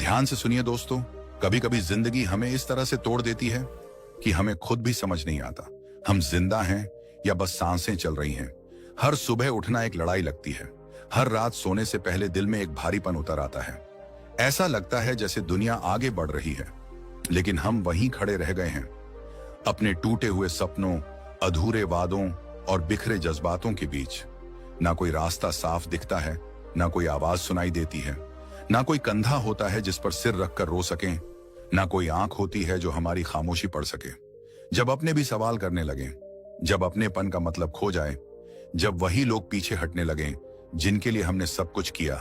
ध्यान से सुनिए दोस्तों, कभी कभी जिंदगी हमें इस तरह से तोड़ देती है कि हमें खुद भी समझ नहीं आता हम जिंदा हैं या बस सांसें चल रही हैं। हर सुबह उठना एक लड़ाई लगती है। हर रात सोने से पहले दिल में एक भारीपन उतर आता है। ऐसा लगता है जैसे दुनिया आगे बढ़ रही है, लेकिन हम वहीं खड़े रह गए हैं, अपने टूटे हुए सपनों, अधूरे वादों और बिखरे जज्बातों के बीच। ना कोई रास्ता साफ दिखता है, ना कोई आवाज सुनाई देती है, ना कोई कंधा होता है जिस पर सिर रखकर रो सकें, ना कोई आंख होती है जो हमारी खामोशी पढ़ सके। जब अपने भी सवाल करने लगे, जब अपनेपन का मतलब खो जाए, जब वही लोग पीछे हटने लगे जिनके लिए हमने सब कुछ किया,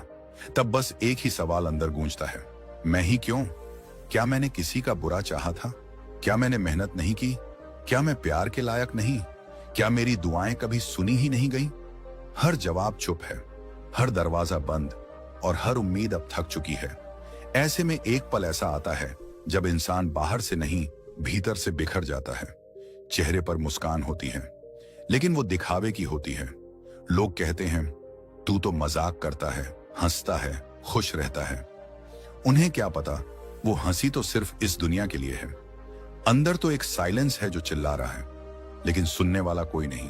तब बस एक ही सवाल अंदर गूंजता है, मैं ही क्यों? क्या मैंने किसी का बुरा चाहा था? क्या मैंने मेहनत नहीं की? क्या मैं प्यार के लायक नहीं? क्या मेरी दुआएं कभी सुनी ही नहीं गई? हर जवाब चुप है, हर दरवाजा बंद और हर उम्मीद अब थक चुकी है। ऐसे में एक पल ऐसा आता है जब इंसान बाहर से नहीं, भीतर से बिखर जाता है। चेहरे पर मुस्कान होती है, लेकिन वो दिखावे की होती है। लोग कहते हैं, तू तो मजाक करता है, हंसता है, खुश रहता है। उन्हें क्या पता, वो हंसी तो सिर्फ इस दुनिया के लिए है। अंदर तो एक साइलेंस है जो चिल्ला रहा है, लेकिन सुनने वाला कोई नहीं।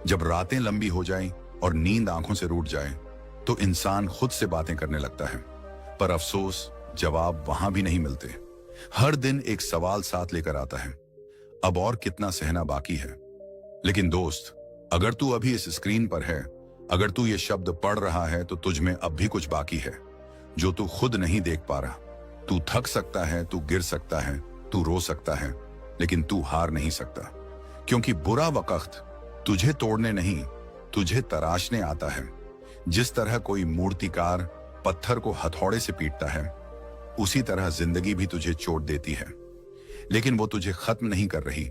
जब रातें लंबी हो जाएं और नींद आंखों से रूठ जाए, तो इंसान खुद से बातें करने लगता है, पर अफसोस जवाब वहां भी नहीं मिलते। हर दिन एक सवाल साथ लेकर आता है, अब और कितना सहना बाकी है? लेकिन दोस्त, अगर तू अभी इस स्क्रीन पर है, अगर तू ये शब्द पढ़ रहा है, तो तुझ में अब भी कुछ बाकी है जो तू खुद नहीं देख पा रहा। तू थक सकता है, तू गिर सकता है, तू रो सकता है, लेकिन तू हार नहीं सकता, क्योंकि बुरा वक्त तुझे तोड़ने नहीं, तुझे तराशने आता है। जिस तरह कोई मूर्तिकार पत्थर को हथौड़े से पीटता है, उसी तरह जिंदगी भी तुझे चोट देती है, लेकिन वो तुझे खत्म नहीं कर रही।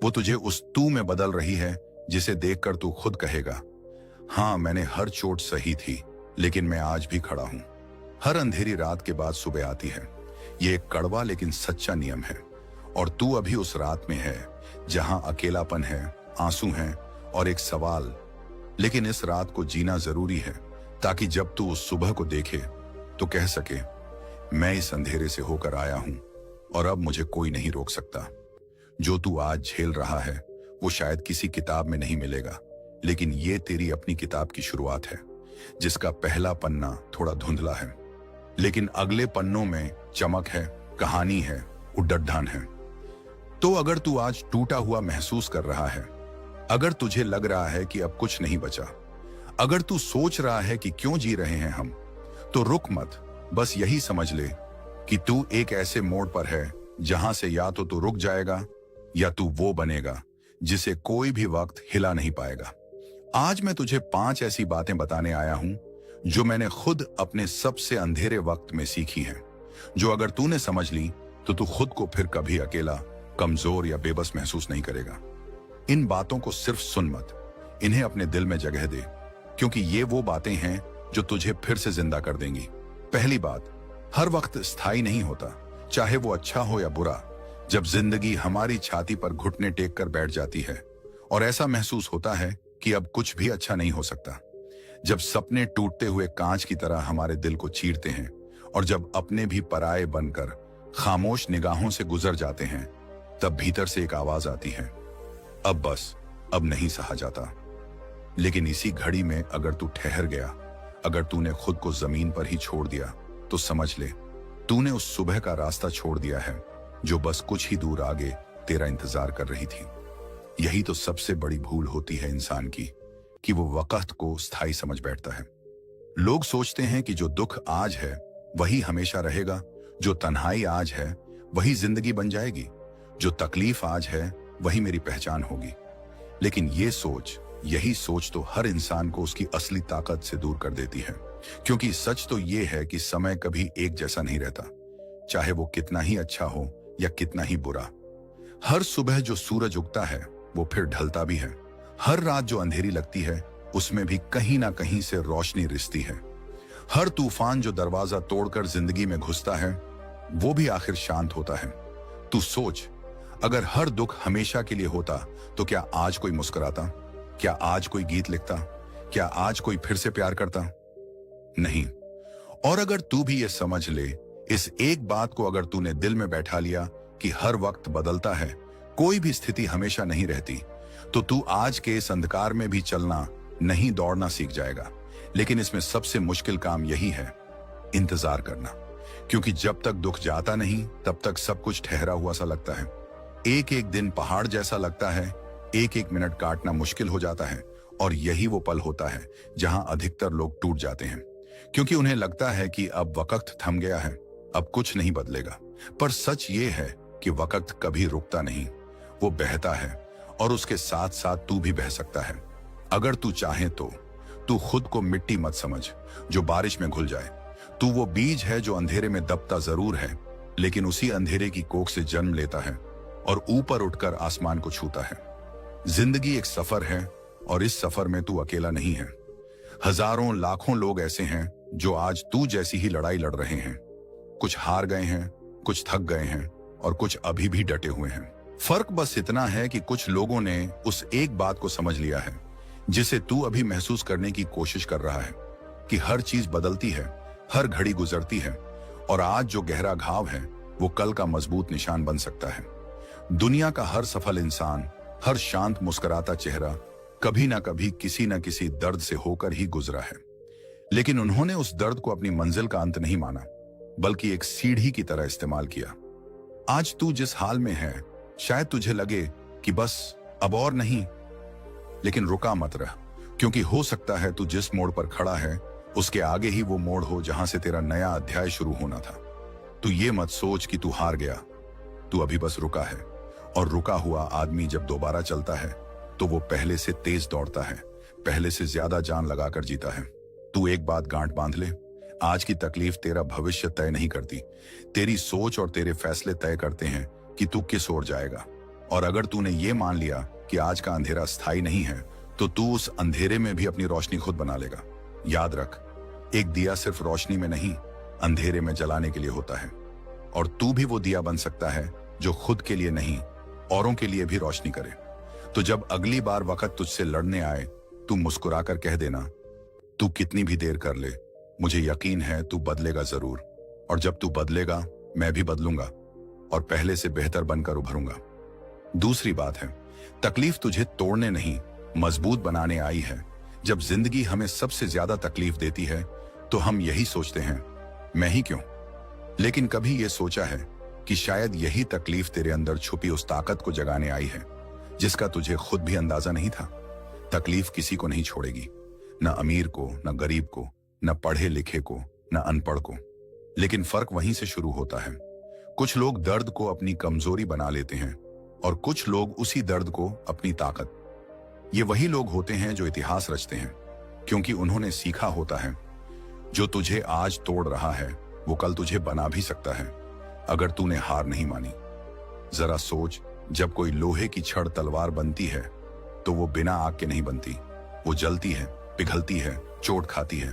वो तुझे उस तू में बदल रही है जिसे देखकर तू खुद कहेगा, हाँ मैंने हर चोट सही थी, लेकिन मैं आज भी खड़ा हूं। हर अंधेरी रात के बाद सुबह आती है। ये एक कड़वा लेकिन सच्चा नियम है, और तू अभी उस रात में है जहां अकेलापन है, आंसू हैं और एक सवाल। लेकिन इस रात को जीना जरूरी है, ताकि जब तू उस सुबह को देखे तो कह सके, मैं इस अंधेरे से होकर आया हूं और अब मुझे कोई नहीं रोक सकता। जो तू आज झेल रहा है वो शायद किसी किताब में नहीं मिलेगा, लेकिन ये तेरी अपनी किताब की शुरुआत है, जिसका पहला पन्ना थोड़ा धुंधला है, लेकिन अगले पन्नों में चमक है, कहानी है, उद्दंड है। तो अगर तू आज टूटा हुआ महसूस कर रहा है, अगर तुझे लग रहा है कि अब कुछ नहीं बचा, अगर तू सोच रहा है कि क्यों जी रहे हैं हम, तो रुक मत। बस यही समझ ले कि तू एक ऐसे मोड़ पर है जहां से या तो तू रुक जाएगा या तू वो बनेगा जिसे कोई भी वक्त हिला नहीं पाएगा। आज मैं तुझे 5 ऐसी बातें बताने आया हूं जो मैंने खुद अपने सबसे अंधेरे वक्त में सीखी हैं, जो अगर तूने समझ ली तो तू खुद को फिर कभी अकेला, कमजोर या बेबस महसूस नहीं करेगा। इन बातों को सिर्फ सुन मत, इन्हें अपने दिल में जगह दे, क्योंकि ये वो बातें हैं जो तुझे फिर से जिंदा कर देंगी। पहली बात, हर वक्त स्थायी नहीं होता, चाहे वो अच्छा हो या बुरा। जब जिंदगी हमारी छाती पर घुटने टेक कर बैठ जाती है और ऐसा महसूस होता है कि अब कुछ भी अच्छा नहीं हो सकता, जब सपने टूटते हुए कांच की तरह हमारे दिल को चीरते हैं और जब अपने भी पराये बनकर खामोश निगाहों से गुजर जाते हैं, तब भीतर से एक आवाज आती है, अब बस, अब नहीं सहा जाता। लेकिन इसी घड़ी में अगर तू ठहर गया, अगर तूने खुद को जमीन पर ही छोड़ दिया, तो समझ ले तूने उस सुबह का रास्ता छोड़ दिया है जो बस कुछ ही दूर आगे तेरा इंतजार कर रही थी। यही तो सबसे बड़ी भूल होती है इंसान की, कि वो वक्त को स्थायी समझ बैठता है। लोग सोचते हैं कि जो दुख आज है वही हमेशा रहेगा, जो तन्हाई आज है वही जिंदगी बन जाएगी, जो तकलीफ आज है वही मेरी पहचान होगी। लेकिन यही सोच तो हर इंसान को उसकी असली ताकत से दूर कर देती है, क्योंकि सच तो ये है कि समय कभी एक जैसा नहीं रहता, चाहे वो कितना ही अच्छा हो या कितना ही बुरा। हर सुबह जो सूरज उगता है वो फिर ढलता भी है। हर रात जो अंधेरी लगती है उसमें भी कहीं ना कहीं से रोशनी रिश्ती है। हर तूफान जो दरवाजा तोड़कर जिंदगी में घुसता है वो भी आखिर शांत होता है। तू सोच, अगर हर दुख हमेशा के लिए होता तो क्या आज कोई मुस्कुराता? क्या आज कोई गीत लिखता? क्या आज कोई फिर से प्यार करता? नहीं। और अगर तू भी ये समझ ले, इस एक बात को अगर तूने दिल में बैठा लिया कि हर वक्त बदलता है, कोई भी स्थिति हमेशा नहीं रहती, तो तू आज के इस अंधकार में भी चलना नहीं, दौड़ना सीख जाएगा। लेकिन इसमें सबसे मुश्किल काम यही है, इंतजार करना। क्योंकि जब तक दुख जाता नहीं तब तक सब कुछ ठहरा हुआ सा लगता है। एक एक दिन पहाड़ जैसा लगता है, एक एक मिनट काटना मुश्किल हो जाता है। और यही वो पल होता है जहां अधिकतर लोग टूट जाते हैं, क्योंकि उन्हें लगता है कि अब वक्त थम गया है, अब कुछ नहीं बदलेगा। पर सच ये है कि वक्त कभी रुकता नहीं, वो बहता है और उसके साथ साथ तू भी बह सकता है। अगर तू चाहे तो तू खुद को मिट्टी मत समझ जो बारिश में घुल जाए। तू वो बीज है जो अंधेरे में दबता जरूर है, लेकिन उसी अंधेरे की कोख से जन्म लेता है और ऊपर उठकर आसमान को छूता है। जिंदगी एक सफर है और इस सफर में तू अकेला नहीं है। हजारों लाखों लोग ऐसे हैं जो आज तू जैसी ही लड़ाई लड़ रहे हैं। कुछ हार गए हैं, कुछ थक गए हैं और कुछ अभी भी डटे हुए हैं। फर्क बस इतना है कि कुछ लोगों ने उस एक बात को समझ लिया है जिसे तू अभी महसूस करने की कोशिश कर रहा है, कि हर चीज बदलती है, हर घड़ी गुजरती है और आज जो गहरा घाव है वो कल का मजबूत निशान बन सकता है। दुनिया का हर सफल इंसान, हर शांत मुस्कुराता चेहरा कभी ना कभी किसी न किसी दर्द से होकर ही गुजरा है। लेकिन उन्होंने उस दर्द को अपनी मंजिल का अंत नहीं माना, बल्कि एक सीढ़ी की तरह इस्तेमाल किया। आज तू जिस हाल में है, शायद तुझे लगे कि बस अब और नहीं, लेकिन रुका मत रह, क्योंकि हो सकता है तू जिस मोड़ पर खड़ा है उसके आगे ही वो मोड़ हो जहां से तेरा नया अध्याय शुरू होना था। तू ये मत सोच कि तू हार गया, तू अभी बस रुका है। और रुका हुआ आदमी जब दोबारा चलता है तो वो पहले से तेज दौड़ता है, पहले से ज्यादा जान लगाकर जीता है। तू एक बात गांठ बांध ले, आज की तकलीफ तेरा भविष्य तय नहीं करती, तेरी सोच और तेरे फैसले तय करते हैं कि तू किस ओर जाएगा। और अगर तूने ये मान लिया कि आज का अंधेरा स्थायी नहीं है, तो तू उस अंधेरे में भी अपनी रोशनी खुद बना लेगा। याद रख, एक दिया सिर्फ रोशनी में नहीं, अंधेरे में जलाने के लिए होता है। और तू भी वो दिया बन सकता है जो खुद के लिए नहीं, औरों के लिए भी रोशनी करे। तो जब अगली बार वक्त तुझसे लड़ने आए, तू मुस्कुराकर कह देना, तू कितनी भी देर कर ले, मुझे यकीन है तू बदलेगा जरूर। और जब तू बदलेगा, मैं भी बदलूंगा और पहले से बेहतर बनकर उभरूंगा। दूसरी बात है, तकलीफ तुझे तोड़ने नहीं, मजबूत बनाने आई है। जब जिंदगी हमें सबसे ज्यादा तकलीफ देती है तो हम यही सोचते हैं, मैं ही क्यों। लेकिन कभी यह सोचा है कि शायद यही तकलीफ तेरे अंदर छुपी उस ताकत को जगाने आई है जिसका तुझे खुद भी अंदाजा नहीं था। तकलीफ किसी को नहीं छोड़ेगी, न अमीर को, न गरीब को, न पढ़े लिखे को, न अनपढ़ को। लेकिन फर्क वहीं से शुरू होता है। कुछ लोग दर्द को अपनी कमजोरी बना लेते हैं और कुछ लोग उसी दर्द को अपनी ताकत। ये वही लोग होते हैं जो इतिहास रचते हैं, क्योंकि उन्होंने सीखा होता है जो तुझे आज तोड़ रहा है वो कल तुझे बना भी सकता है, अगर तूने हार नहीं मानी। जरा सोच, जब कोई लोहे की छड़ तलवार बनती है तो वो बिना आग के नहीं बनती, वो जलती है, पिघलती है, चोट खाती है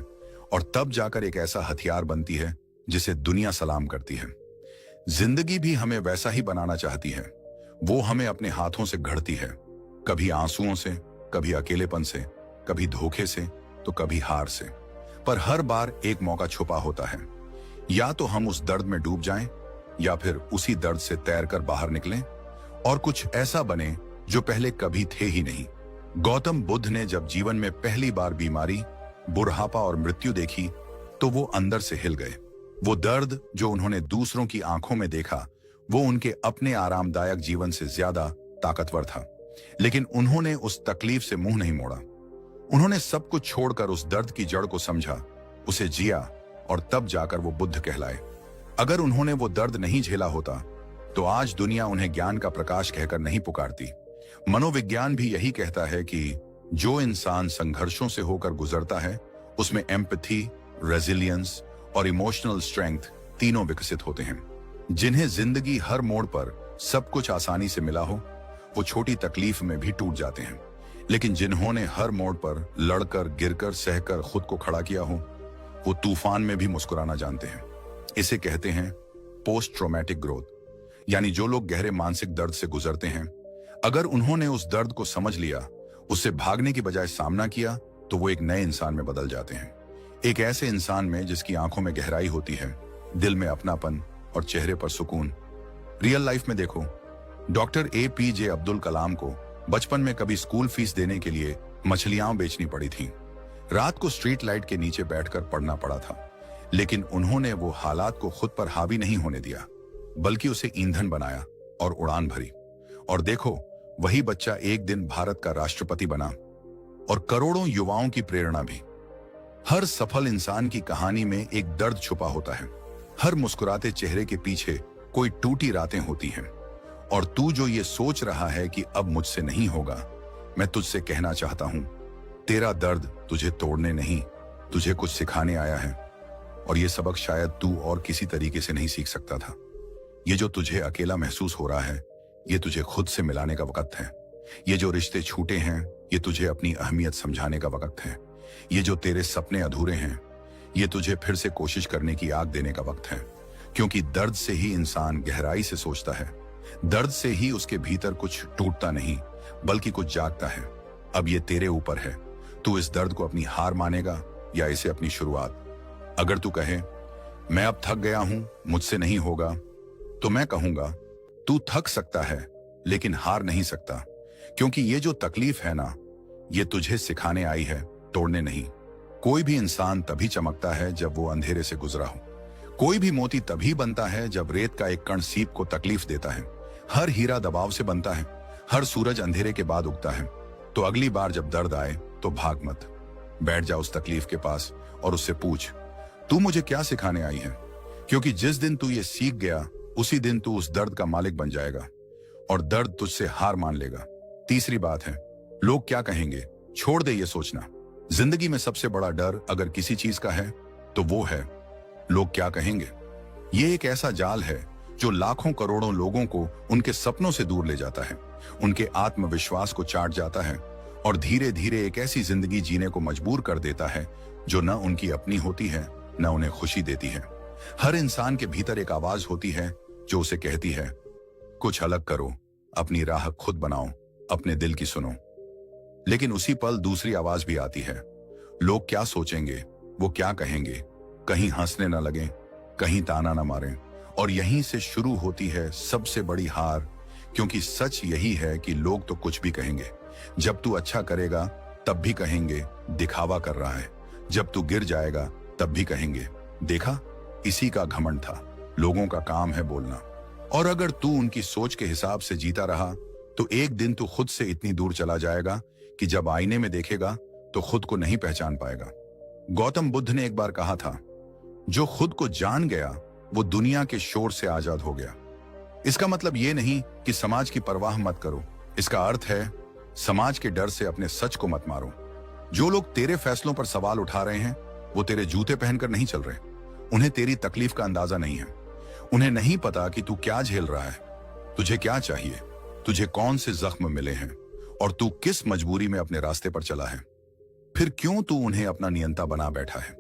और तब जाकर एक ऐसा हथियार बनती है जिसे दुनिया सलाम करती है। जिंदगी भी हमें वैसा ही बनाना चाहती है। वो हमें अपने हाथों से घड़ती है, कभी आंसुओं से, कभी अकेलेपन से, कभी धोखे से, तो कभी हार से। पर हर बार एक मौका छुपा होता है, या तो हम उस दर्द में डूब जाएं या फिर उसी दर्द से तैरकर बाहर निकलें और कुछ ऐसा बने जो पहले कभी थे ही नहीं। गौतम बुद्ध ने जब जीवन में पहली बार बीमारी, बुढ़ापा और मृत्यु देखी तो वो अंदर से हिल गए। वो दर्द जो उन्होंने दूसरों की आंखों में देखा वो उनके अपने आरामदायक जीवन से ज्यादा ताकतवर था। लेकिन उन्होंने उस तकलीफ से मुंह नहीं मोड़ा। उन्होंने सब कुछ छोड़कर उस दर्द की जड़ को समझा, उसे जिया और तब जाकर वो बुद्ध कहलाए। अगर उन्होंने वो दर्द नहीं झेला होता तो आज दुनिया उन्हें ज्ञान का प्रकाश कहकर नहीं पुकारती। मनोविज्ञान भी यही कहता है कि जो इंसान संघर्षों से होकर गुजरता है उसमें एम्पैथी, रेजिलियंस और इमोशनल स्ट्रेंथ तीनों विकसित होते हैं। जिन्हें जिंदगी हर मोड़ पर सब कुछ आसानी से मिला हो वो छोटी तकलीफ में भी टूट जाते हैं, लेकिन जिन्होंने हर मोड़ पर लड़कर, गिरकर, सहकर खुद को खड़ा किया हो वो तूफान में भी मुस्कुराना जानते हैं। इसे कहते हैं पोस्ट ट्रॉमेटिक ग्रोथ। यानी जो लोग गहरे मानसिक दर्द से गुजरते हैं, अगर उन्होंने उस दर्द को समझ लिया, उससे भागने की बजाय सामना किया, तो वो एक नए इंसान में बदल जाते हैं। एक ऐसे इंसान में जिसकी आंखों में गहराई होती है, दिल में अपनापन और चेहरे पर सुकून। रियल लाइफ में देखो, डॉक्टर APJ अब्दुल कलाम को बचपन में कभी स्कूल फीस देने के लिए मछलियां बेचनी पड़ी थीं। रात को स्ट्रीट लाइट के नीचे बैठकर पढ़ना पड़ा था, लेकिन उन्होंने वो हालात को खुद पर हावी नहीं होने दिया, बल्कि उसे ईंधन बनाया और उड़ान भरी। और देखो, वही बच्चा एक दिन भारत का राष्ट्रपति बना और करोड़ों युवाओं की प्रेरणा भी। हर सफल इंसान की कहानी में एक दर्द छुपा होता है। हर मुस्कुराते चेहरे के पीछे कोई टूटी रातें होती हैं। और तू जो ये सोच रहा है कि अब मुझसे नहीं होगा, मैं तुझसे कहना चाहता हूं, तेरा दर्द तुझे तोड़ने नहीं, तुझे कुछ सिखाने आया है। और ये सबक शायद तू और किसी तरीके से नहीं सीख सकता था। ये जो तुझे अकेला महसूस हो रहा है, ये तुझे खुद से मिलाने का वक्त है। ये जो रिश्ते छूटे हैं, ये तुझे अपनी अहमियत समझाने का वक्त है। ये जो तेरे सपने अधूरे हैं, ये तुझे फिर से कोशिश करने की आग देने का वक्त है। क्योंकि दर्द से ही इंसान गहराई से सोचता है। दर्द से ही उसके भीतर कुछ टूटता नहीं, बल्कि कुछ जागता है। अब ये तेरे ऊपर है, तू इस दर्द को अपनी हार मानेगा या इसे अपनी शुरुआत। अगर तू कहे, मैं अब थक गया हूं, मुझसे नहीं होगा, तो मैं कहूंगा, तू थक सकता है लेकिन हार नहीं सकता। क्योंकि ये जो तकलीफ है ना, ये तुझे सिखाने आई है, तोड़ने नहीं। कोई भी इंसान तभी चमकता है जब वो अंधेरे से गुजरा हो। कोई भी मोती तभी बनता है जब रेत का एक कण सीप को तकलीफ देता है। हर हीरा दबाव से बनता है, हर सूरज अंधेरे के बाद उगता है। तो अगली बार जब दर्द आए तो भाग मत, बैठ जा उस तकलीफ के पास और उससे पूछ, तू मुझे क्या सिखाने आई है। क्योंकि जिस दिन तू ये सीख गया, उसी दिन तू उस दर्द का मालिक बन जाएगा और दर्द तुझसे हार मान लेगा। तीसरी बात है, लोग क्या कहेंगे, छोड़ दे ये सोचना। जिंदगी में सबसे बड़ा डर अगर किसी चीज का है तो वो है, लोग क्या कहेंगे। ये एक ऐसा जाल है जो लाखों करोड़ों लोगों को उनके सपनों से दूर ले जाता है, उनके आत्मविश्वास को चाट जाता है और धीरे धीरे एक ऐसी जिंदगी जीने को मजबूर कर देता है जो न उनकी अपनी होती है, न उन्हें खुशी देती है। हर इंसान के भीतर एक आवाज होती है जो उसे कहती है, कुछ अलग करो, अपनी राह खुद बनाओ, अपने दिल की सुनो। लेकिन उसी पल दूसरी आवाज भी आती है, लोग क्या सोचेंगे, वो क्या कहेंगे, कहीं हंसने न लगे, कहीं ताना न मारें। और यहीं से शुरू होती है सबसे बड़ी हार। क्योंकि सच यही है कि लोग तो कुछ भी कहेंगे। जब तू अच्छा करेगा तब भी कहेंगे दिखावा कर रहा है, जब तू गिर जाएगा तब भी कहेंगे देखा, इसी का घमंड था, लोगों का काम है बोलना। और अगर तू उनकी सोच के हिसाब से जीता रहा तो एक दिन तू खुद से इतनी दूर चला जाएगा कि जब आईने में देखेगा तो खुद को नहीं पहचान पाएगा। गौतम बुद्ध ने एक बार कहा था, जो खुद को जान गया वो दुनिया के शोर से आजाद हो गया। इसका मतलब ये नहीं कि समाज की परवाह मत करो, इसका अर्थ है समाज के डर से अपने सच को मत मारो। जो लोग तेरे फैसलों पर सवाल उठा रहे हैं वो तेरे जूते पहनकर नहीं चल रहे। उन्हें तेरी तकलीफ का अंदाजा नहीं है। उन्हें नहीं पता कि तू क्या झेल रहा है, तुझे क्या चाहिए, तुझे कौन से जख्म मिले हैं और तू किस मजबूरी में अपने रास्ते पर चला है। फिर क्यों तू उन्हें अपना नियंता बना बैठा है,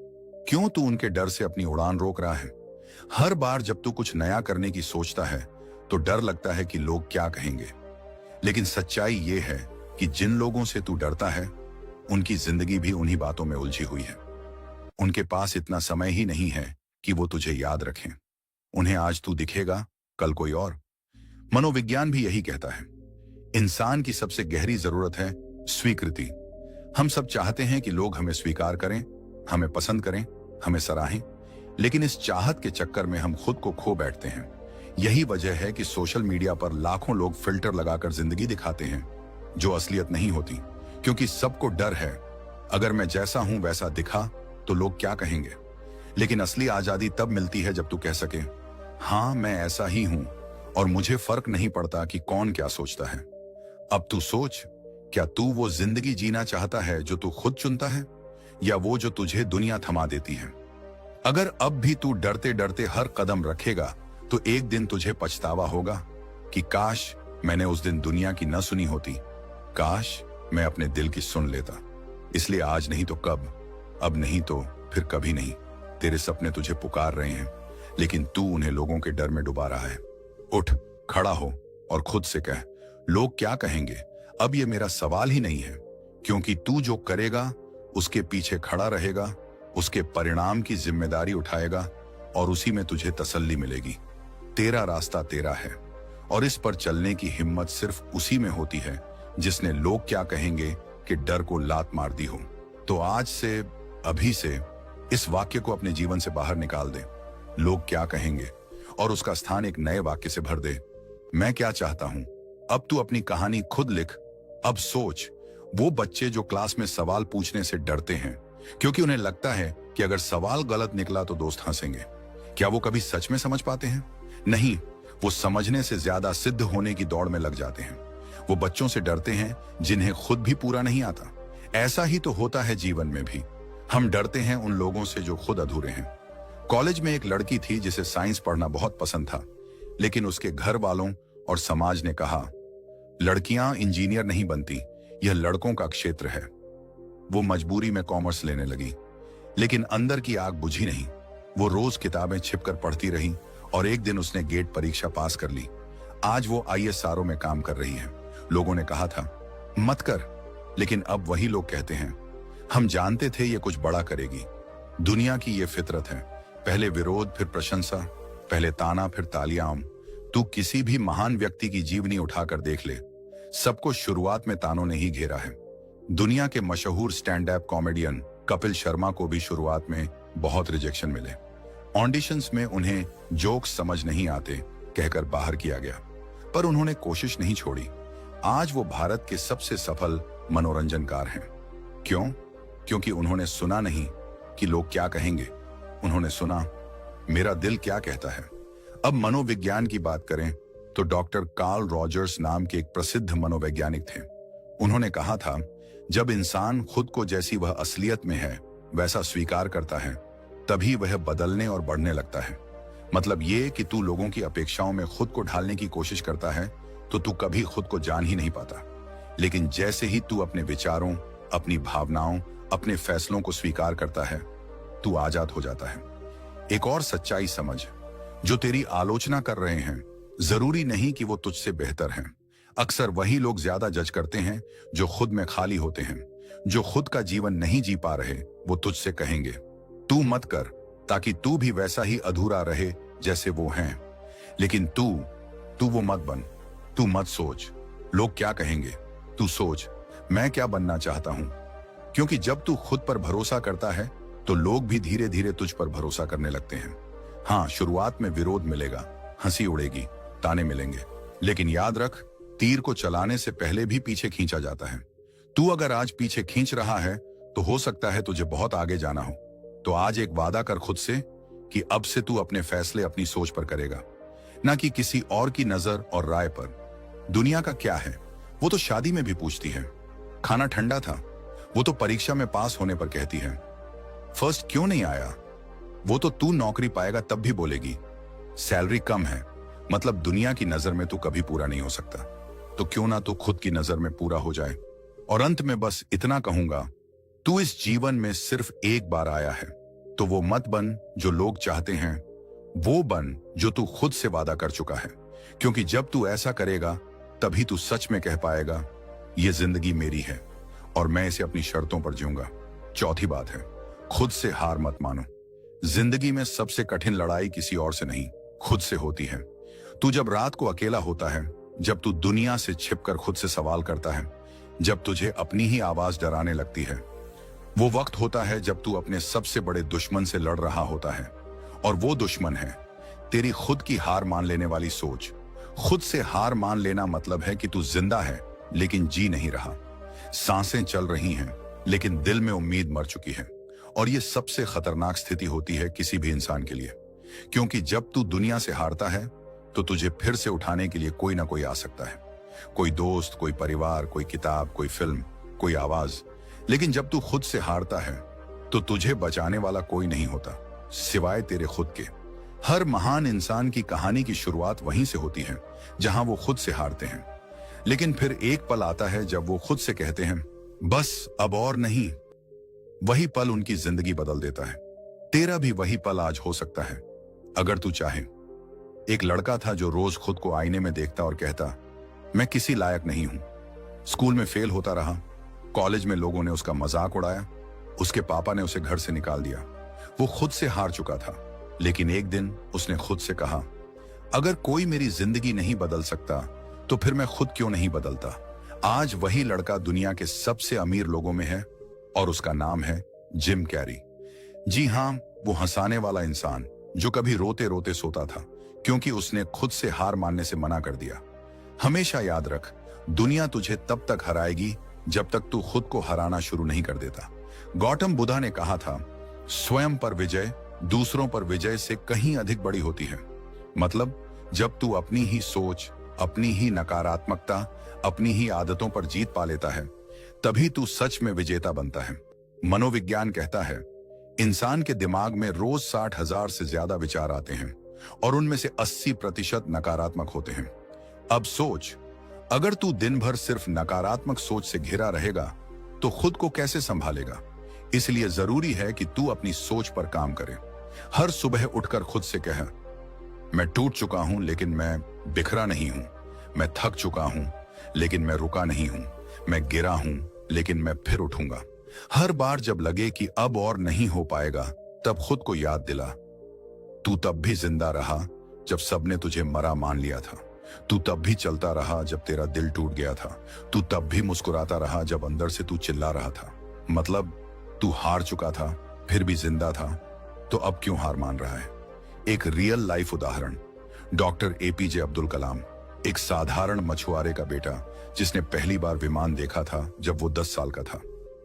क्यों तू उनके डर से अपनी उड़ान रोक रहा है। हर बार जब तू कुछ नया करने की सोचता है तो डर लगता है कि लोग क्या कहेंगे। लेकिन सच्चाई ये है कि जिन लोगों से तू डरता है उनकी जिंदगी भी उन्हीं बातों में उलझी हुई है। उनके पास इतना समय ही नहीं है कि वो तुझे याद रखें। उन्हें आज तू दिखेगा, कल कोई और। मनोविज्ञान भी यही कहता है, इंसान की सबसे गहरी जरूरत है स्वीकृति। हम सब चाहते हैं कि लोग हमें स्वीकार करें, हमें पसंद करें, हमें सराहें। लेकिन इस चाहत के चक्कर में हम खुद को खो बैठते हैं। यही वजह है कि सोशल मीडिया पर लाखों लोग फिल्टर लगाकर जिंदगी दिखाते हैं जो असलियत नहीं होती। क्योंकि सबको डर है, अगर मैं जैसा हूं वैसा दिखा तो लोग क्या कहेंगे। लेकिन असली आजादी तब मिलती है जब तू कह सके, हां मैं ऐसा ही हूं और मुझे फर्क नहीं पड़ता कि कौन क्या सोचता है। अब तू सोच, क्या तू वो जिंदगी जीना चाहता है जो तू खुद चुनता है, या वो जो तुझे दुनिया थमा देती है। अगर अब भी तू डरते डरते हर कदम रखेगा तो एक दिन तुझे पछतावा होगा कि काश मैंने उस दिन दुनिया की न सुनी होती, काश मैं अपने दिल की सुन लेता। इसलिए आज नहीं तो कब, अब नहीं तो फिर कभी नहीं। तेरे सपने तुझे पुकार रहे हैं, लेकिन तू उन्हें लोगों के डर में डुबा रहा है। उठ, खड़ा हो और खुद से कह, लोग क्या कहेंगे अब ये मेरा सवाल ही नहीं है। क्योंकि तू जो करेगा उसके पीछे खड़ा रहेगा, उसके परिणाम की जिम्मेदारी उठाएगा और उसी में तुझे तसल्ली मिलेगी। तेरा रास्ता तेरा है और इस पर चलने की हिम्मत सिर्फ उसी में होती है जिसने लोग क्या कहेंगे कि डर को लात मार दी हो। तो आज से, अभी से इस वाक्य को अपने जीवन से बाहर निकाल दे। लोग क्या कहेंगे और उसका स्थान एक नए वाक्य से भर दे। मैं क्या चाहता हूं। अब तू अपनी कहानी खुद लिख। अब सोच, वो बच्चे जो क्लास में सवाल पूछने से डरते हैं क्योंकि उन्हें लगता है कि अगर सवाल गलत निकला तो दोस्त हंसेंगे, क्या वो कभी सच में समझ पाते हैं? नहीं, वो समझने से ज्यादा सिद्ध होने की दौड़ में लग जाते हैं। वो बच्चों से डरते हैं जिन्हें खुद भी पूरा नहीं आता। ऐसा ही तो होता है जीवन में भी। हम डरते हैं उन लोगों से जो खुद अधूरे हैं। कॉलेज में एक लड़की थी जिसे साइंस पढ़ना बहुत पसंद था, लेकिन उसके घर वालों और समाज ने कहा, लड़कियां इंजीनियर नहीं बनती, यह लड़कों का क्षेत्र है। वो मजबूरी में कॉमर्स लेने लगी, लेकिन अंदर की आग बुझी नहीं। वो रोज किताबें छिपकर पढ़ती रही और एक दिन उसने गेट परीक्षा पास कर ली। आज वो ISRO में काम कर रही है। लोगों ने कहा था मत कर, लेकिन अब वही लोग कहते हैं हम जानते थे ये कुछ बड़ा करेगी। दुनिया की ये फितरत है, पहले विरोध फिर प्रशंसा, पहले ताना फिर तालियां। तू किसी भी महान व्यक्ति की जीवनी उठाकर देख ले, सबको शुरुआत में तानों ने ही घेरा है। दुनिया के मशहूर stand up comedian Kapil Sharma को भी शुरुआत में बहुत रिजेक्शन मिले। ऑडिशंस में उन्हें जोक्स समझ नहीं आते कहकर बाहर किया गया, पर उन्होंने कोशिश नहीं छोड़ी। आज वो भारत के सबसे सफल मनोरंजनकार हैं। क्यों? क्योंकि उन्होंने सुना नहीं कि लोग क्या कहेंगे, उन्होंने सुना मेरा दिल क्या कहता है। अब मनोविज्ञान की बात करें तो डॉक्टर कार्ल रॉजर्स नाम के एक प्रसिद्ध मनोवैज्ञानिक थे। उन्होंने कहा था, जब इंसान खुद को जैसी वह असलियत में है वैसा स्वीकार करता है, तभी वह बदलने और बढ़ने लगता है। मतलब ये कि तू लोगों की अपेक्षाओं में खुद को ढालने की कोशिश करता है तो तू कभी खुद को जान ही नहीं पाता। लेकिन जैसे ही तू अपने विचारों, अपनी भावनाओं, अपने फैसलों को स्वीकार करता है, तू आजाद हो जाता है। एक और सच्चाई समझ, जो तेरी आलोचना कर रहे हैं जरूरी नहीं कि वो तुझसे बेहतर हैं। अक्सर वही लोग ज्यादा जज करते हैं जो खुद में खाली होते हैं। जो खुद का जीवन नहीं जी पा रहे वो तुझसे कहेंगे तू मत कर, ताकि तू भी वैसा ही अधूरा रहे जैसे वो हैं। लेकिन तू वो मत बन। तू मत सोच लोग क्या कहेंगे, तू सोच मैं क्या बनना चाहता हूं। क्योंकि जब तू खुद पर भरोसा करता है तो लोग भी धीरे धीरे तुझ पर भरोसा करने लगते हैं। हाँ, शुरुआत में विरोध मिलेगा, हंसी उड़ेगी, ताने मिलेंगे, लेकिन याद रख, तीर को चलाने से पहले भी पीछे खींचा जाता है। तू अगर आज पीछे खींच रहा है तो हो सकता है तुझे बहुत आगे जाना हो। तो आज एक वादा कर खुद से कि अब से तू अपने फैसले अपनी सोच पर करेगा, ना कि किसी और की नजर और राय पर। दुनिया का क्या है वो तो शादी में भी पूछती है। खाना ठंडा था वो तो परीक्षा में पास होने पर कहती है। फर्स्ट क्यों नहीं आया वो तो तू नौकरी पाएगा तब भी बोलेगी। सैलरी कम है मतलब दुनिया की नजर में तू कभी पूरा नहीं हो सकता। तो क्यों ना तू खुद की नजर में पूरा हो जाए। और अंत में बस इतना कहूंगा, तू इस जीवन में सिर्फ एक बार आया है, तो वो मत बन जो लोग चाहते हैं, वो बन जो तू खुद से वादा कर चुका है। क्योंकि जब तू ऐसा करेगा तभी तू सच में कह पाएगा, ये जिंदगी मेरी है और मैं इसे अपनी शर्तों पर जीऊंगा। चौथी बात है, खुद से हार मत मानो। जिंदगी में सबसे कठिन लड़ाई किसी और से नहीं, खुद से होती है। तू जब रात को अकेला होता है, जब तू दुनिया से छिपकर खुद से सवाल करता है, जब तुझे अपनी ही आवाज डराने लगती है, वो वक्त होता है जब तू अपने सबसे बड़े दुश्मन से लड़ रहा होता है। और वो दुश्मन है तेरी खुद की हार मान लेने वाली सोच। खुद से हार मान लेना मतलब है कि तू जिंदा है लेकिन जी नहीं रहा। सांसें चल रही हैं लेकिन दिल में उम्मीद मर चुकी है। और ये सबसे खतरनाक स्थिति होती है किसी भी इंसान के लिए, क्योंकि जब तू दुनिया से हारता है तो तुझे फिर से उठाने के लिए कोई ना कोई आ सकता है। कोई दोस्त, कोई परिवार, कोई किताब, कोई फिल्म, कोई आवाज। लेकिन जब तू खुद से हारता है तो तुझे बचाने वाला कोई नहीं होता सिवाय तेरे खुद के। हर महान इंसान की कहानी की शुरुआत वहीं से होती है जहां वो खुद से हारते हैं। लेकिन फिर एक पल आता है जब वो खुद से कहते हैं, बस अब और नहीं। वही पल उनकी जिंदगी बदल देता है। तेरा भी वही पल आज हो सकता है अगर तू चाहे। एक लड़का था जो रोज खुद को आईने में देखता और कहता, मैं किसी लायक नहीं हूं। स्कूल में फेल होता रहा, कॉलेज में लोगों ने उसका मजाक उड़ाया, उसके पापा ने उसे घर से निकाल दिया। वो खुद से हार चुका था, लेकिन एक दिन उसने खुद से कहा, अगर कोई मेरी जिंदगी नहीं बदल सकता तो फिर मैं खुद क्यों नहीं बदलता। आज वही लड़का दुनिया के सबसे अमीर लोगों में है और उसका नाम है जिम कैरी। जी हाँ, वो हंसाने वाला इंसान जो कभी रोते रोते सोता था क्योंकि उसने खुद से हार मानने से मना कर दिया। हमेशा याद रख, दुनिया तुझे तब तक हराएगी जब तक तू खुद को हराना शुरू नहीं कर देता। गौतम बुद्धा ने कहा था, स्वयं पर विजय दूसरों पर विजय से कहीं अधिक बड़ी होती है। मतलब जब तू अपनी ही सोच, अपनी ही नकारात्मकता, अपनी ही आदतों पर जीत पा लेता है, तभी तू सच में विजेता बनता है। मनोविज्ञान कहता है, इंसान के दिमाग में रोज 60,000 से ज्यादा विचार आते हैं और उनमें से 80% नकारात्मक होते हैं। अब सोच, अगर तू दिन भर सिर्फ नकारात्मक सोच से घिरा रहेगा तो खुद को कैसे संभालेगा। इसलिए जरूरी है कि तू अपनी सोच पर काम करे। हर सुबह उठकर खुद से कह, मैं टूट चुका हूं लेकिन मैं बिखरा नहीं हूं, मैं थक चुका हूं लेकिन मैं रुका नहीं हूं, मैं गिरा हूं लेकिन मैं फिर उठूंगा। हर बार जब लगे कि अब और नहीं हो पाएगा, तब खुद को याद दिला, तू तब भी जिंदा रहा जब सबने तुझे मरा मान लिया था। तू तब भी चलता रहा जब तेरा दिल टूट गया था। तू तब भी मुस्कुराता रहा जब अंदर से तू चिल्ला रहा था। मतलब तू हार चुका था फिर भी जिंदा था, तो अब क्यों हार मान रहा है। एक रियल लाइफ उदाहरण, डॉक्टर एपीजे अब्दुल कलाम, एक साधारण मछुआरे का बेटा जिसने पहली बार विमान देखा था जब वो 10 साल का था।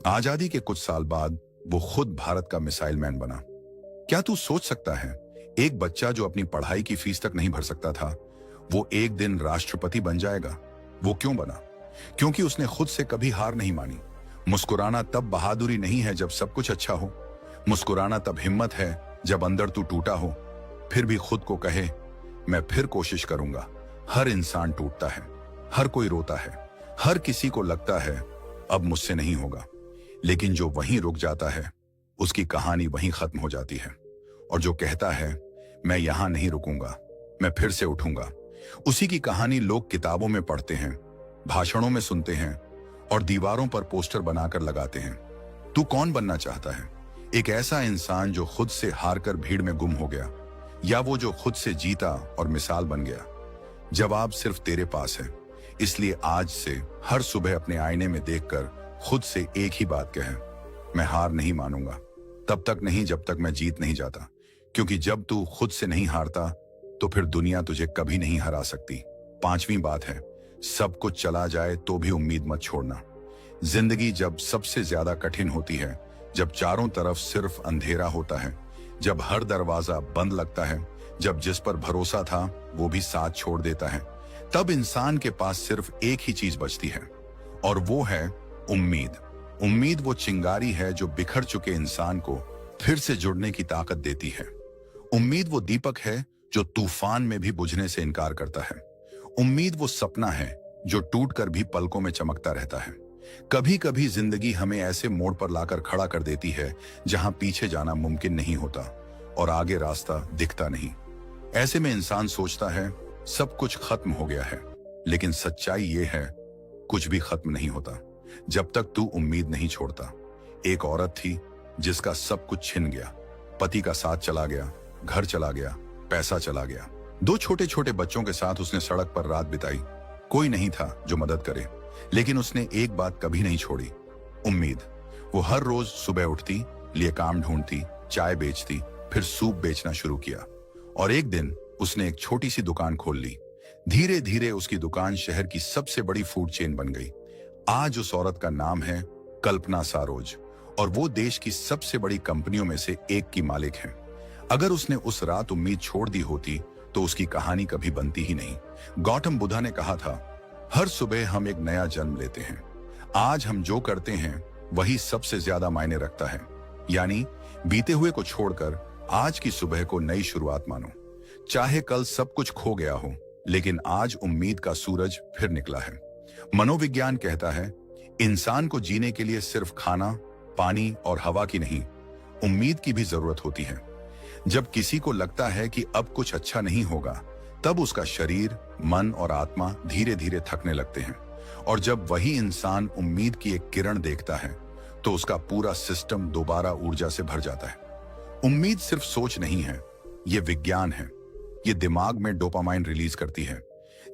आजादी के कुछ साल बाद वो खुद भारत का मिसाइल मैन बना। क्या तू सोच सकता है, एक बच्चा जो अपनी पढ़ाई की फीस तक नहीं भर सकता था, वो एक दिन राष्ट्रपति बन जाएगा। वो क्यों बना? क्योंकि उसने खुद से कभी हार नहीं मानी। मुस्कुराना तब बहादुरी नहीं है जब सब कुछ अच्छा हो। मुस्कुराना तब हिम्मत है जब अंदर तू टूटा हो फिर भी खुद को कहे, मैं फिर कोशिश करूंगा। हर इंसान टूटता है, हर कोई रोता है, हर किसी को लगता है अब मुझसे नहीं होगा, लेकिन जो वहीं रुक जाता है उसकी कहानी वहीं खत्म हो जाती है। और जो कहता है मैं यहां नहीं रुकूंगा, मैं फिर से उठूंगा, उसी की कहानी लोग किताबों में पढ़ते हैं, भाषणों में सुनते हैं और दीवारों पर पोस्टर बनाकर लगाते हैं। तू कौन बनना चाहता है? एक ऐसा इंसान जो खुद से हारकर भीड़ में गुम हो गया, या वो जो खुद से जीता और मिसाल बन गया? जवाब सिर्फ तेरे पास है। इसलिए आज से हर सुबह अपने आईने में देखकर खुद से एक ही बात कह, मैं हार नहीं मानूंगा, तब तक नहीं जब तक मैं जीत नहीं जाता। क्योंकि जब तू खुद से नहीं हारता तो फिर दुनिया तुझे कभी नहीं हरा सकती। 5वीं बात है, सब कुछ चला जाए तो भी उम्मीद मत छोड़ना। जिंदगी जब सबसे ज्यादा कठिन होती है, जब चारों तरफ सिर्फ अंधेरा होता है, जब हर दरवाजा बंद लगता है, जब जिस पर भरोसा था वो भी साथ छोड़ देता है, तब इंसान के पास सिर्फ एक ही चीज बचती है और वो है उम्मीद। उम्मीद वो चिंगारी है जो बिखर चुके इंसान को फिर से जुड़ने की ताकत देती है। उम्मीद वो दीपक है जो तूफान में भी बुझने से इनकार करता है। उम्मीद वो सपना है जो टूटकर भी पलकों में चमकता रहता है। कभी कभी जिंदगी हमें ऐसे मोड़ पर लाकर खड़ा कर देती है जहां पीछे जाना मुमकिन नहीं होता और आगे रास्ता दिखता नहीं। ऐसे में इंसान सोचता है सब कुछ खत्म हो गया है, लेकिन सच्चाई ये है कुछ भी खत्म नहीं होता जब तक तू उम्मीद नहीं छोड़ता। एक औरत थी जिसका सब कुछ छिन गया, पति का साथ चला गया, घर चला गया, पैसा चला गया। 2 छोटे छोटे बच्चों के साथ उसने सड़क पर रात बिताई। कोई नहीं था जो मदद करे, लेकिन उसने एक बात कभी नहीं छोड़ी, उम्मीद। वो हर रोज सुबह उठती, लिए काम ढूंढती, चाय बेचती, फिर सूप बेचना शुरू किया और एक दिन उसने एक छोटी सी दुकान खोल ली। धीरे धीरे उसकी दुकान शहर की सबसे बड़ी फूड चेन बन गई। आज उस औरत का नाम है कल्पना सारोज और वो देश की सबसे बड़ी कंपनियों में से एक की मालिक है। अगर उसने उस रात उम्मीद छोड़ दी होती तो उसकी कहानी कभी बनती ही नहीं। गौतम बुद्धा ने कहा था, हर सुबह हम एक नया जन्म लेते हैं। आज हम जो करते हैं वही सबसे ज्यादा मायने रखता है। यानी बीते हुए को छोड़कर आज की सुबह को नई शुरुआत मानो। चाहे कल सब कुछ खो गया हो, लेकिन आज उम्मीद का सूरज फिर निकला है। मनोविज्ञान कहता है, इंसान को जीने के लिए सिर्फ खाना, पानी और हवा की नहीं, उम्मीद की भी जरूरत होती है। जब किसी को लगता है कि अब कुछ अच्छा नहीं होगा, तब उसका शरीर, मन और आत्मा धीरे धीरे थकने लगते हैं। और जब वही इंसान उम्मीद की एक किरण देखता है तो उसका पूरा सिस्टम दोबारा ऊर्जा से भर जाता है। उम्मीद सिर्फ सोच नहीं है, ये विज्ञान है। ये दिमाग में डोपामाइन रिलीज करती है,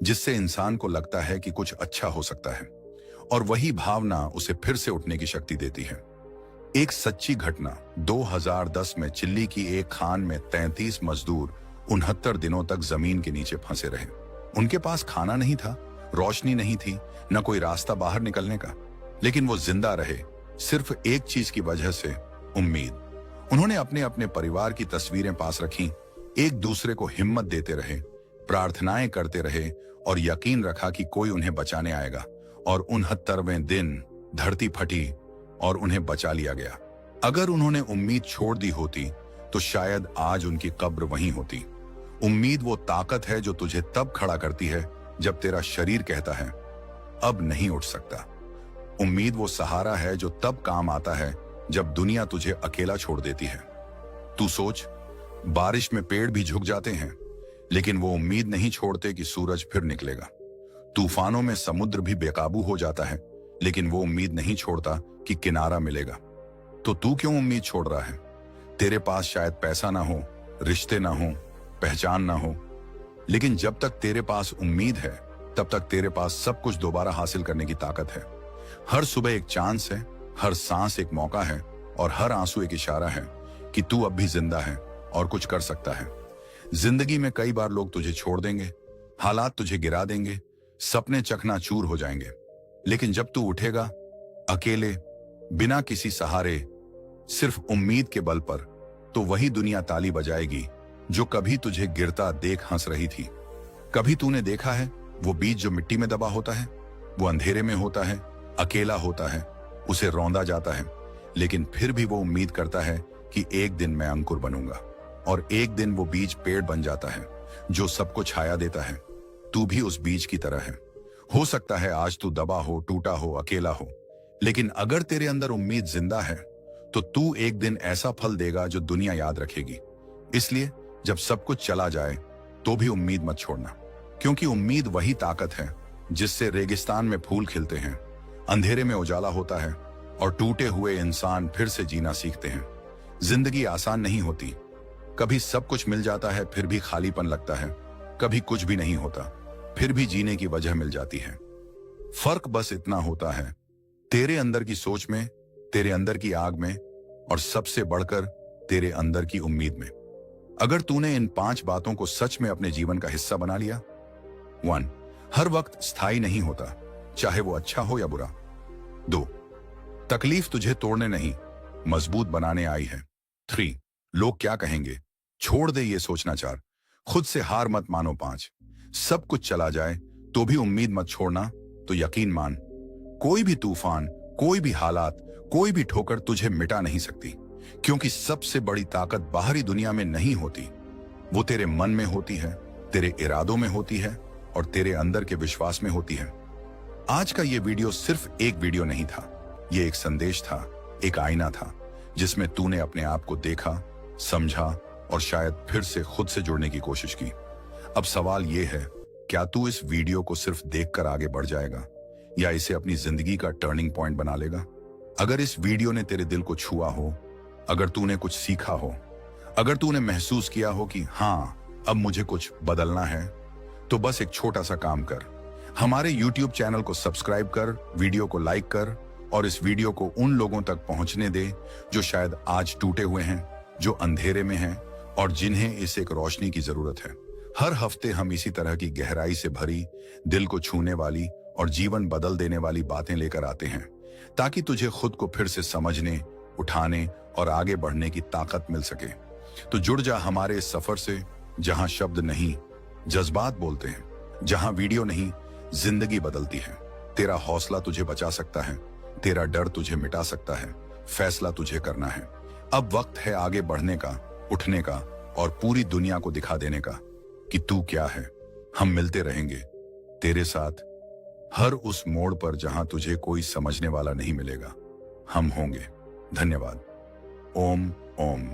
जिससे इंसान को लगता है कि कुछ अच्छा हो सकता है, और वही भावना उसे फिर से उठने की शक्ति देती है। एक सच्ची घटना, 2010 में चिल्ली की एक खान में 33 मजदूर 69 दिनों तक जमीन के नीचे फंसे रहे। उनके पास खाना नहीं था, रोशनी नहीं थी, न कोई रास्ता बाहर निकलने का, लेकिन वो जिंदा रहे सिर्फ एक चीज की वजह से, उम्मीद। उन्होंने अपने अपने परिवार की तस्वीरें पास रखी, एक दूसरे को हिम्मत देते रहे, प्रार्थनाएं करते रहे और यकीन रखा कि कोई उन्हें बचाने आएगा। और 69वें दिन धरती फटी और उन्हें बचा लिया गया। अगर उन्होंने उम्मीद छोड़ दी होती तो शायद आज उनकी कब्र वहीं होती। उम्मीद वो ताकत है जो तुझे तब खड़ा करती है जब तेरा शरीर कहता है अब नहीं उठ सकता। उम्मीद वो सहारा है जो तब काम आता है जब दुनिया तुझे अकेला छोड़ देती है। तू सोच, बारिश में पेड़ भी झुक जाते हैं, लेकिन वो उम्मीद नहीं छोड़ते कि सूरज फिर निकलेगा। तूफानों में समुद्र भी बेकाबू हो जाता है, लेकिन वो उम्मीद नहीं छोड़ता कि किनारा मिलेगा। तो तू क्यों उम्मीद छोड़ रहा है? तेरे पास शायद पैसा ना हो, रिश्ते ना हो, पहचान ना हो, लेकिन जब तक तेरे पास उम्मीद है तब तक तेरे पास सब कुछ दोबारा हासिल करने की ताकत है। हर सुबह एक चांस है, हर सांस एक मौका है, और हर आंसू एक इशारा है कि तू अब भी जिंदा है और कुछ कर सकता है। जिंदगी में कई बार लोग तुझे छोड़ देंगे, हालात तुझे गिरा देंगे, सपने चकनाचूर हो जाएंगे, लेकिन जब तू उठेगा अकेले, बिना किसी सहारे, सिर्फ उम्मीद के बल पर, तो वही दुनिया ताली बजाएगी जो कभी तुझे गिरता देख हंस रही थी। कभी तूने देखा है वो बीज जो मिट्टी में दबा होता है, वो अंधेरे में होता है, अकेला होता है, उसे रौंदा जाता है, लेकिन फिर भी वो उम्मीद करता है कि एक दिन मैं अंकुर बनूंगा, और एक दिन वो बीज पेड़ बन जाता है जो सबको छाया देता है। तू भी उस बीज की तरह है। हो सकता है आज तू दबा हो, टूटा हो, अकेला हो, लेकिन अगर तेरे अंदर उम्मीद जिंदा है तो तू एक दिन ऐसा फल देगा जो दुनिया याद रखेगी। इसलिए जब सब कुछ चला जाए तो भी उम्मीद मत छोड़ना, क्योंकि उम्मीद वही ताकत है जिससे रेगिस्तान में फूल खिलते हैं, अंधेरे में उजाला होता है, और टूटे हुए इंसान फिर से जीना सीखते हैं। जिंदगी आसान नहीं होती, कभी सब कुछ मिल जाता है फिर भी खालीपन लगता है, कभी कुछ भी नहीं होता फिर भी जीने की वजह मिल जाती है। फर्क बस इतना होता है, तेरे अंदर की सोच में, तेरे अंदर की आग में, और सबसे बढ़कर तेरे अंदर की उम्मीद में। अगर तूने इन 5 बातों को सच में अपने जीवन का हिस्सा बना लिया। 1. हर वक्त स्थायी नहीं होता, चाहे वो अच्छा हो या बुरा। 2. तकलीफ तुझे तोड़ने नहीं, मजबूत बनाने आई है। 3. लोग क्या कहेंगे, छोड़ दे ये सोचना। 4. खुद से हार मत मानो। 5. सब कुछ चला जाए तो भी उम्मीद मत छोड़ना। तो यकीन मान, कोई भी तूफान, कोई भी हालात, कोई भी ठोकर तुझे मिटा नहीं सकती, क्योंकि सबसे बड़ी ताकत बाहरी दुनिया में नहीं होती, वो तेरे मन में होती है, तेरे इरादों में होती है, और तेरे अंदर के विश्वास में होती है। आज का ये वीडियो सिर्फ एक वीडियो नहीं था, ये एक संदेश था, एक आईना था, जिसमें तूने अपने आप को देखा, समझा, और शायद फिर से खुद से जुड़ने की कोशिश की। अब सवाल ये है, क्या तू इस वीडियो को सिर्फ देखकर आगे बढ़ जाएगा, या इसे अपनी जिंदगी का टर्निंग पॉइंट बना लेगा? अगर इस वीडियो ने तेरे दिल को छुआ हो, अगर तूने कुछ सीखा हो, अगर तूने महसूस किया हो कि हाँ अब मुझे कुछ बदलना है, तो बस एक छोटा सा काम कर, हमारे YouTube चैनल को सब्सक्राइब कर, वीडियो को लाइक कर, और इस वीडियो को उन लोगों तक पहुंचने दे जो शायद आज टूटे हुए हैं, जो अंधेरे में हैं, और जिन्हें इस एक रोशनी की जरूरत है। हर हफ्ते हम इसी तरह की गहराई से भरी, दिल को छूने वाली और जीवन बदल देने वाली बातें लेकर आते हैं, ताकि तुझे खुद को फिर से समझने, उठाने और आगे बढ़ने की ताकत मिल सके। तो जुड़ जा हमारे इस सफर से, जहां शब्द नहीं जज्बात बोलते हैं, जहां वीडियो नहीं जिंदगी बदलती है। तेरा हौसला तुझे बचा सकता है, तेरा डर तुझे मिटा सकता है, फैसला तुझे करना है। अब वक्त है आगे बढ़ने का, उठने का, और पूरी दुनिया को दिखा देने का कि तू क्या है। हम मिलते रहेंगे तेरे साथ हर उस मोड़ पर जहां तुझे कोई समझने वाला नहीं मिलेगा। हम होंगे। धन्यवाद। ओम ओम।